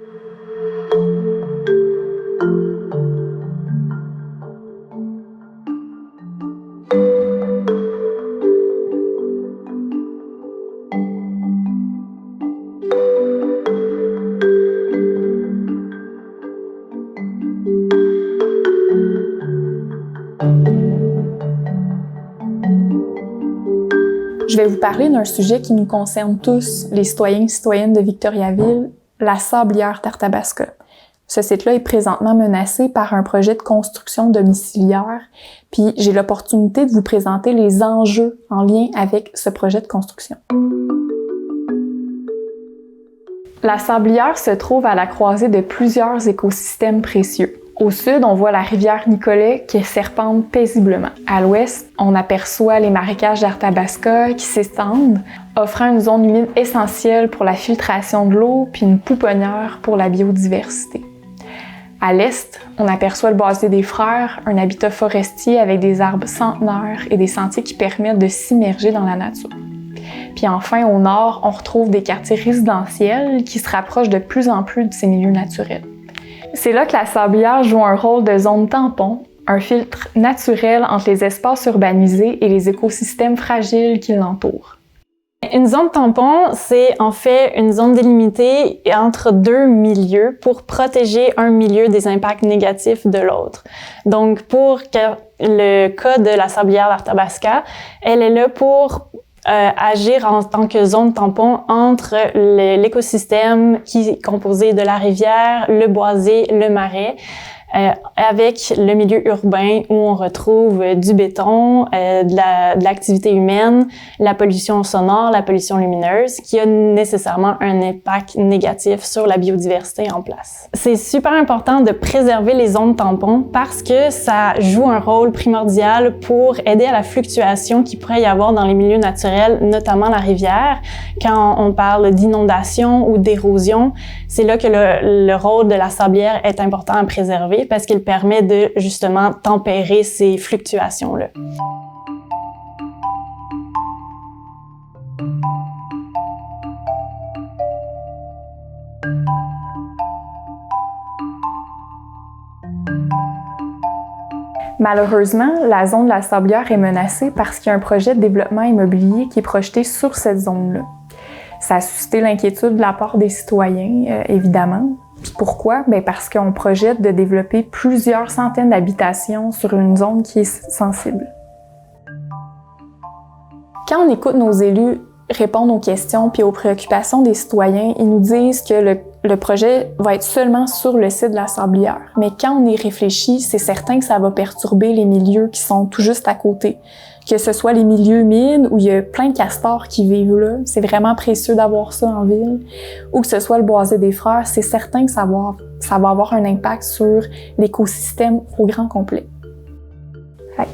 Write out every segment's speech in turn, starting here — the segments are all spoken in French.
Je vais vous parler d'un sujet qui nous concerne tous, les citoyens et citoyennes de Victoriaville, la sablière d'Arthabasca. Ce site-là est présentement menacé par un projet de construction domiciliaire, puis j'ai l'opportunité de vous présenter les enjeux en lien avec ce projet de construction. La sablière se trouve à la croisée de plusieurs écosystèmes précieux. Au sud, on voit la rivière Nicolet qui serpente paisiblement. À l'ouest, on aperçoit les marécages d'Arthabasca qui s'étendent, offrant une zone humide essentielle pour la filtration de l'eau puis une pouponnière pour la biodiversité. À l'est, on aperçoit le boisé des Frères, un habitat forestier avec des arbres centenaires et des sentiers qui permettent de s'immerger dans la nature. Puis enfin, au nord, on retrouve des quartiers résidentiels qui se rapprochent de plus en plus de ces milieux naturels. C'est là que la sablière joue un rôle de zone tampon, un filtre naturel entre les espaces urbanisés et les écosystèmes fragiles qui l'entourent. Une zone tampon, c'est en fait une zone délimitée entre deux milieux pour protéger un milieu des impacts négatifs de l'autre. Donc, pour le cas de la sablière d'Arthabasca, elle est là pour agir en tant que zone tampon entre l'écosystème qui est composé de la rivière, le boisé, le marais, avec le milieu urbain où on retrouve du béton, de l'activité humaine, la pollution sonore, la pollution lumineuse, qui a nécessairement un impact négatif sur la biodiversité en place. C'est super important de préserver les zones tampons parce que ça joue un rôle primordial pour aider à la fluctuation qu'il pourrait y avoir dans les milieux naturels, notamment la rivière. Quand on parle d'inondation ou d'érosion, c'est là que le rôle de la sablière est important à préserver parce qu'il permet de, justement, tempérer ces fluctuations-là. Malheureusement, la zone de la sablière est menacée parce qu'il y a un projet de développement immobilier qui est projeté sur cette zone-là. Ça a suscité l'inquiétude de la part des citoyens, évidemment. Puis pourquoi? Bien parce qu'on projette de développer plusieurs centaines d'habitations sur une zone qui est sensible. Quand on écoute nos élus répondre aux questions puis aux préoccupations des citoyens, ils nous disent que le projet va être seulement sur le site de la sablière. Mais quand on y réfléchit, c'est certain que ça va perturber les milieux qui sont tout juste à côté. Que ce soit les milieux humides où il y a plein de castors qui vivent là, c'est vraiment précieux d'avoir ça en ville, ou que ce soit le boisé des Frères, c'est certain que ça va avoir un impact sur l'écosystème au grand complet.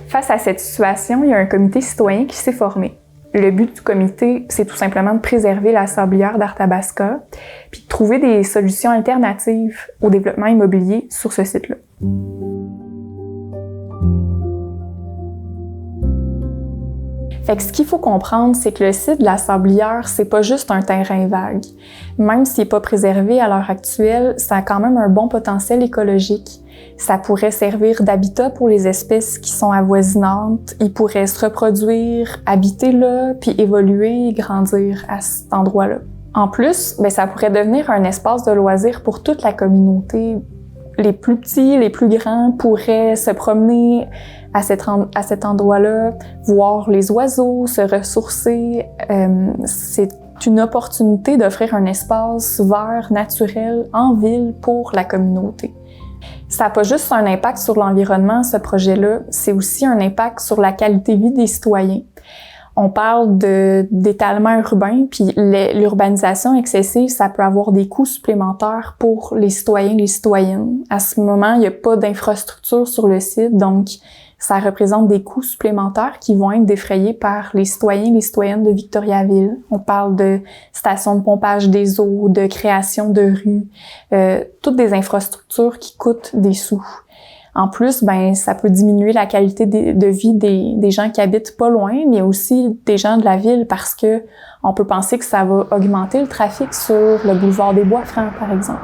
Face à cette situation, il y a un comité citoyen qui s'est formé. Le but du comité, c'est tout simplement de préserver la sablière d'Arthabasca, puis de trouver des solutions alternatives au développement immobilier sur ce site-là. Fait que ce qu'il faut comprendre, c'est que le site de la sablière, c'est pas juste un terrain vague. Même s'il n'est pas préservé à l'heure actuelle, ça a quand même un bon potentiel écologique. Ça pourrait servir d'habitat pour les espèces qui sont avoisinantes. Ils pourraient se reproduire, habiter là, puis évoluer et grandir à cet endroit-là. En plus, ça pourrait devenir un espace de loisirs pour toute la communauté. Les plus petits, les plus grands pourraient se promener à cet endroit-là, voir les oiseaux, se ressourcer. C'est une opportunité d'offrir un espace vert, naturel, en ville pour la communauté. Ça n'a pas juste un impact sur l'environnement, ce projet-là, c'est aussi un impact sur la qualité de vie des citoyens. On parle d'étalement urbain, puis l'urbanisation excessive, ça peut avoir des coûts supplémentaires pour les citoyens et les citoyennes. À ce moment, il n'y a pas d'infrastructure sur le site, donc ça représente des coûts supplémentaires qui vont être défrayés par les citoyens et les citoyennes de Victoriaville. On parle de stations de pompage des eaux, de création de rues, toutes des infrastructures qui coûtent des sous. En plus, ça peut diminuer la qualité de vie des gens qui habitent pas loin, mais aussi des gens de la ville parce que on peut penser que ça va augmenter le trafic sur le boulevard des Bois-Francs, par exemple.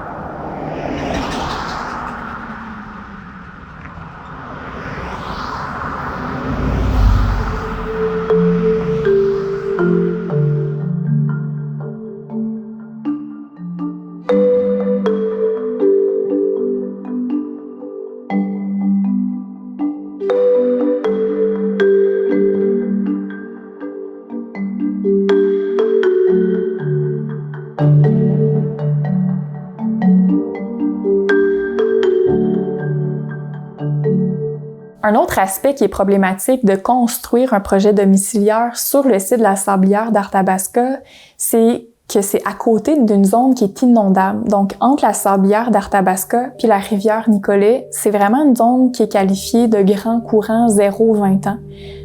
Un autre aspect qui est problématique de construire un projet domiciliaire sur le site de la Sablière d'Arthabasca, c'est que c'est à côté d'une zone qui est inondable. Donc, entre la Sablière d'Arthabasca puis la rivière Nicolet, c'est vraiment une zone qui est qualifiée de grand courant 0-20 ans.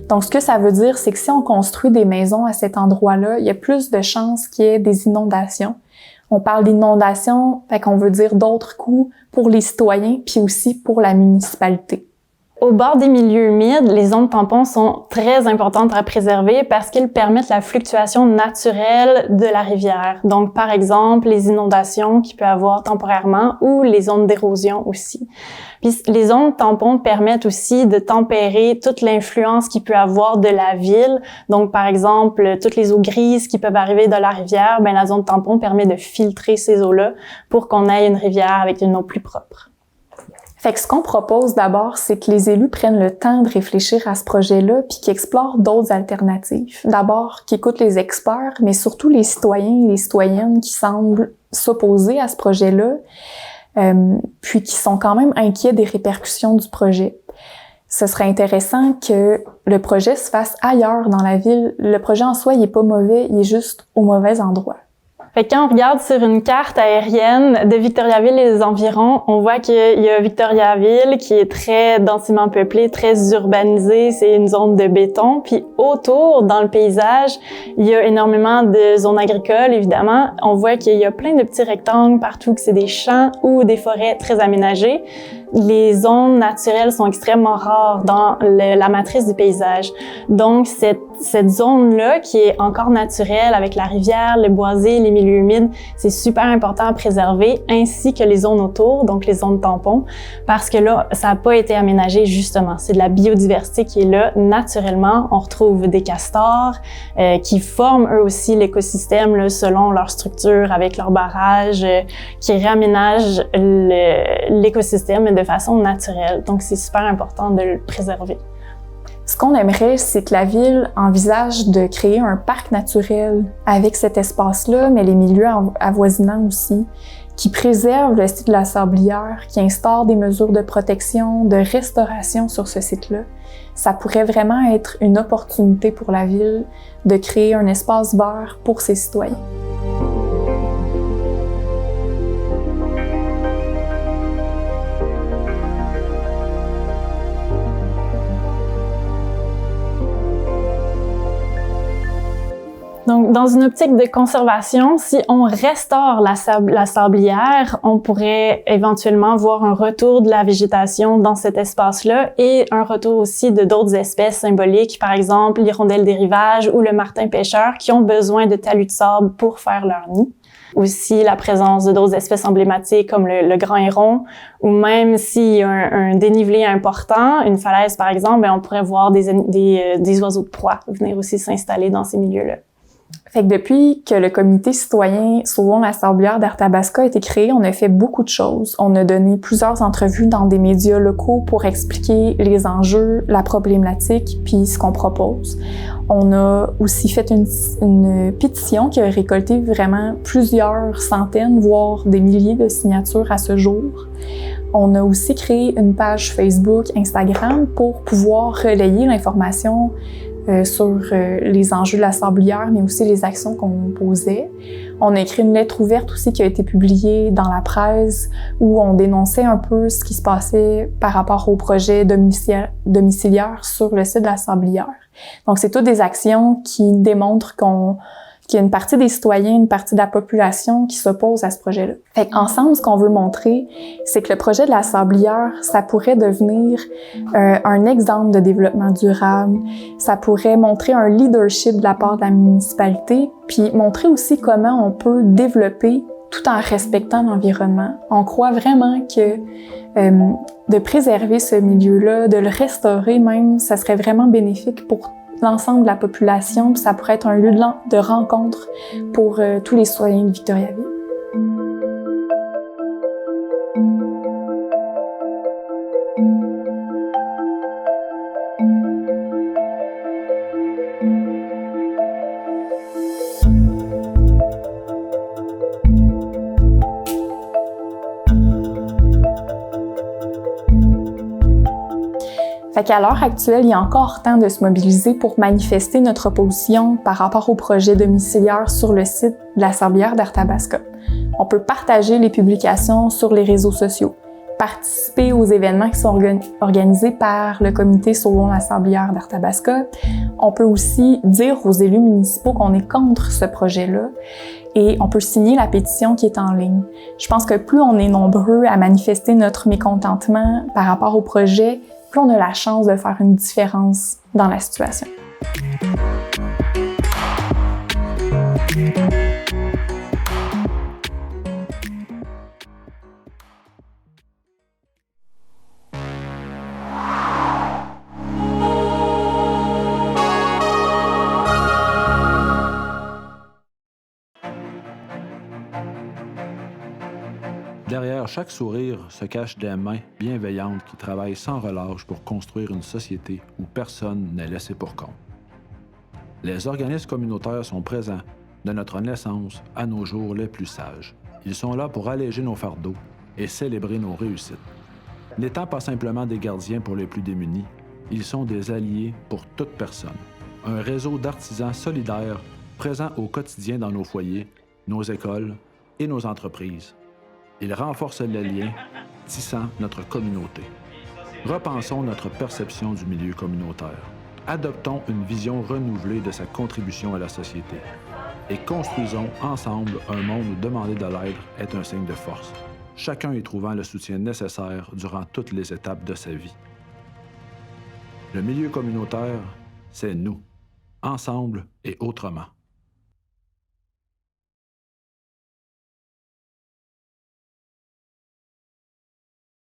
Donc, ce que ça veut dire, c'est que si on construit des maisons à cet endroit-là, il y a plus de chances qu'il y ait des inondations. On parle d'inondations, fait qu'on veut dire d'autres coûts pour les citoyens puis aussi pour la municipalité. Au bord des milieux humides, les zones tampons sont très importantes à préserver parce qu'ils permettent la fluctuation naturelle de la rivière. Donc, par exemple, les inondations qu'il peut y avoir temporairement ou les zones d'érosion aussi. Puis, les zones tampons permettent aussi de tempérer toute l'influence qu'il peut avoir de la ville. Donc, par exemple, toutes les eaux grises qui peuvent arriver de la rivière, ben la zone tampon permet de filtrer ces eaux-là pour qu'on ait une rivière avec une eau plus propre. Fait que ce qu'on propose d'abord, c'est que les élus prennent le temps de réfléchir à ce projet-là puis qu'ils explorent d'autres alternatives. D'abord, qu'ils écoutent les experts, mais surtout les citoyens et les citoyennes qui semblent s'opposer à ce projet-là, puis qui sont quand même inquiets des répercussions du projet. Ce serait intéressant que le projet se fasse ailleurs dans la ville. Le projet en soi, il est pas mauvais, il est juste au mauvais endroit. Fait que quand on regarde sur une carte aérienne de Victoriaville et les environs, on voit qu'il y a Victoriaville qui est très densément peuplée, très urbanisée, c'est une zone de béton. Puis autour, dans le paysage, il y a énormément de zones agricoles, évidemment. On voit qu'il y a plein de petits rectangles partout, que c'est des champs ou des forêts très aménagées. Les zones naturelles sont extrêmement rares dans la matrice du paysage. Donc, cette zone-là, qui est encore naturelle avec la rivière, le boisé, les milieux humides, c'est super important à préserver, ainsi que les zones autour, donc les zones tampons, parce que là, ça n'a pas été aménagé justement. C'est de la biodiversité qui est là naturellement. On retrouve des castors qui forment eux aussi l'écosystème là, selon leur structure, avec leurs barrages, qui réaménagent l'écosystème de façon naturelle. Donc, c'est super important de le préserver. Ce qu'on aimerait, c'est que la ville envisage de créer un parc naturel avec cet espace-là, mais les milieux avoisinants aussi, qui préserve le site de la Sablière, qui instaure des mesures de protection, de restauration sur ce site-là. Ça pourrait vraiment être une opportunité pour la ville de créer un espace vert pour ses citoyens. Donc, dans une optique de conservation, si on restaure la sablière, on pourrait éventuellement voir un retour de la végétation dans cet espace-là et un retour aussi de d'autres espèces symboliques, par exemple l'hirondelle des rivages ou le martin pêcheur, qui ont besoin de talus de sable pour faire leur nid. Aussi la présence de d'autres espèces emblématiques comme le grand héron, ou même s'il y a un dénivelé important, une falaise par exemple, ben on pourrait voir des oiseaux de proie venir aussi s'installer dans ces milieux-là. Fait que depuis que le comité citoyen Sauvons la Sablière d'Arthabasca a été créé, on a fait beaucoup de choses. On a donné plusieurs entrevues dans des médias locaux pour expliquer les enjeux, la problématique, puis ce qu'on propose. On a aussi fait une pétition qui a récolté vraiment plusieurs centaines, voire des milliers de signatures à ce jour. On a aussi créé une page Facebook, Instagram pour pouvoir relayer l'information sur les enjeux de la Sablière, mais aussi les actions qu'on posait. On a écrit une lettre ouverte aussi qui a été publiée dans la presse où on dénonçait un peu ce qui se passait par rapport au projet domiciliaire sur le site de la Sablière. Donc, c'est toutes des actions qui démontrent qu'il y a une partie des citoyens, une partie de la population qui s'oppose à ce projet-là. Fait qu'ensemble, ce qu'on veut montrer, c'est que le projet de la Sablière, ça pourrait devenir un exemple de développement durable. Ça pourrait montrer un leadership de la part de la municipalité, puis montrer aussi comment on peut développer tout en respectant l'environnement. On croit vraiment que de préserver ce milieu-là, de le restaurer même, ça serait vraiment bénéfique pour l'ensemble de la population, puis ça pourrait être un lieu de rencontre pour tous les citoyens de Victoriaville. Fait qu'à l'heure actuelle, il y a encore temps de se mobiliser pour manifester notre opposition par rapport au projet domiciliaire sur le site de la Sablière d'Arthabasca. On peut partager les publications sur les réseaux sociaux, participer aux événements qui sont organisés par le comité Sauvons la Sablière d'Arthabasca. On peut aussi dire aux élus municipaux qu'on est contre ce projet-là et on peut signer la pétition qui est en ligne. Je pense que plus on est nombreux à manifester notre mécontentement par rapport au projet, plus on a la chance de faire une différence dans la situation. Derrière chaque sourire se cachent des mains bienveillantes qui travaillent sans relâche pour construire une société où personne n'est laissé pour compte. Les organismes communautaires sont présents de notre naissance à nos jours les plus sages. Ils sont là pour alléger nos fardeaux et célébrer nos réussites. N'étant pas simplement des gardiens pour les plus démunis, ils sont des alliés pour toute personne. Un réseau d'artisans solidaires présents au quotidien dans nos foyers, nos écoles et nos entreprises. Ils renforcent les liens, tissant notre communauté. Repensons notre perception du milieu communautaire. Adoptons une vision renouvelée de sa contribution à la société. Et construisons ensemble un monde où demander de l'aide est un signe de force, chacun y trouvant le soutien nécessaire durant toutes les étapes de sa vie. Le milieu communautaire, c'est nous, ensemble et autrement.